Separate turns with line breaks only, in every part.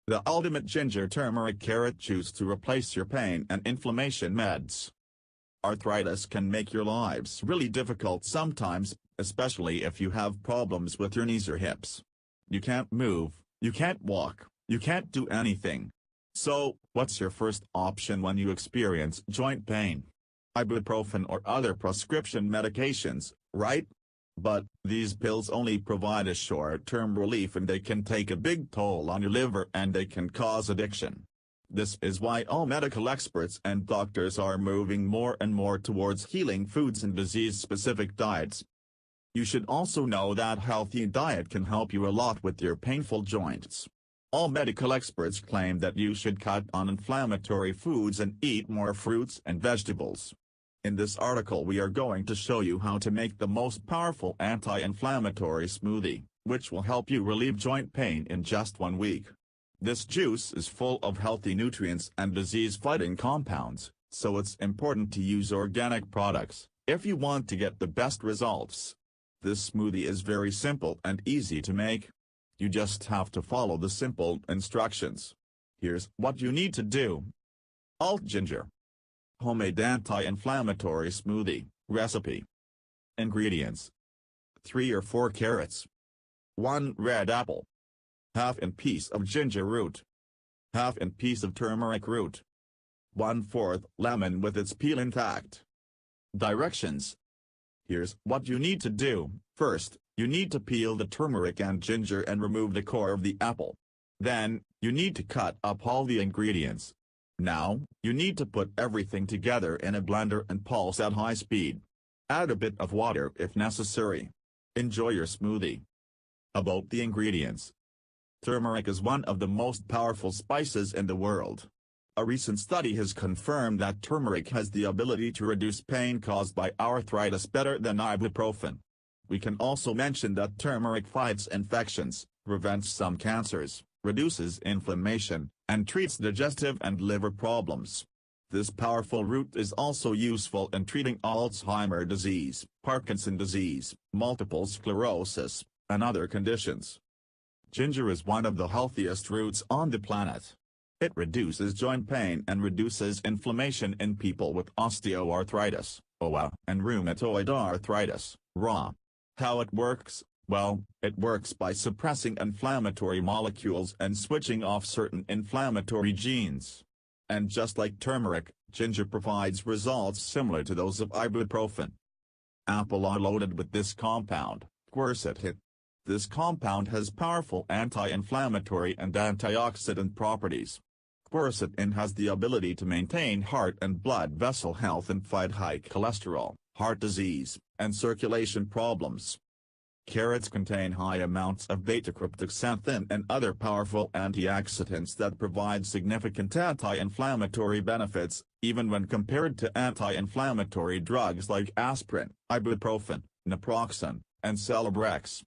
The ultimate ginger turmeric carrot juice to replace your pain and inflammation meds. Arthritis can make your lives really difficult sometimes, especially if you have problems with your knees or hips. You can't move, you can't walk, you can't do anything. So, what's your first option when you experience joint pain? Ibuprofen or other prescription medications, right? But these pills only provide a short-term relief, and they can take a big toll on your liver and they can cause addiction. This is why all medical experts and doctors are moving more and more towards healing foods and disease-specific diets. You should also know that healthy diet can help you a lot with your painful joints. All medical experts claim that you should cut on inflammatory foods and eat more fruits and vegetables. In this article we are going to show you how to make the most powerful anti-inflammatory smoothie, which will help you relieve joint pain in just 1 week. This juice is full of healthy nutrients and disease-fighting compounds, so it's important to use organic products, if you want to get the best results. This smoothie is very simple and easy to make. You just have to follow the simple instructions. Here's what you need to do. Alt ginger. Homemade anti-inflammatory smoothie, recipe. Ingredients. 3 or 4 carrots. 1 red apple. Half a piece of ginger root. Half a piece of turmeric root. 1/4 lemon with its peel intact. Directions. Here's what you need to do. First, you need to peel the turmeric and ginger and remove the core of the apple. Then, you need to cut up all the ingredients. Now, you need to put everything together in a blender and pulse at high speed. Add a bit of water if necessary. Enjoy your smoothie. About the ingredients. Turmeric is one of the most powerful spices in the world. A recent study has confirmed that turmeric has the ability to reduce pain caused by arthritis better than ibuprofen. We can also mention that turmeric fights infections, prevents some cancers, reduces inflammation, and treats digestive and liver problems. This powerful root is also useful in treating Alzheimer's disease, Parkinson's disease, multiple sclerosis, and other conditions. Ginger is one of the healthiest roots on the planet. It reduces joint pain and reduces inflammation in people with osteoarthritis, OA, and rheumatoid arthritis, RA. How it works? Well, it works by suppressing inflammatory molecules and switching off certain inflammatory genes. And just like turmeric, ginger provides results similar to those of ibuprofen. Apple are loaded with this compound, quercetin. This compound has powerful anti-inflammatory and antioxidant properties. Quercetin has the ability to maintain heart and blood vessel health and fight high cholesterol, heart disease, and circulation problems. Carrots contain high amounts of beta-cryptoxanthin and other powerful antioxidants that provide significant anti-inflammatory benefits, even when compared to anti-inflammatory drugs like aspirin, ibuprofen, naproxen, and Celebrex.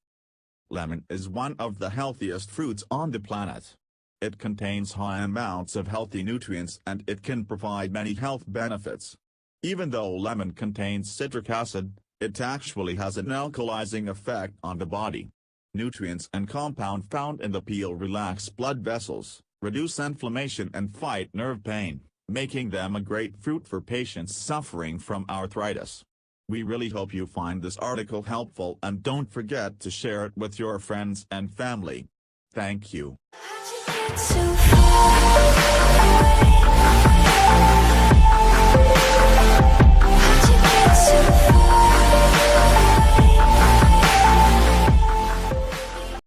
Lemon is one of the healthiest fruits on the planet. It contains high amounts of healthy nutrients and it can provide many health benefits. Even though lemon contains citric acid, it actually has an alkalizing effect on the body. Nutrients and compound found in the peel relax blood vessels, reduce inflammation and fight nerve pain, making them a great fruit for patients suffering from arthritis. We really hope you find this article helpful and don't forget to share it with your friends and family. Thank you.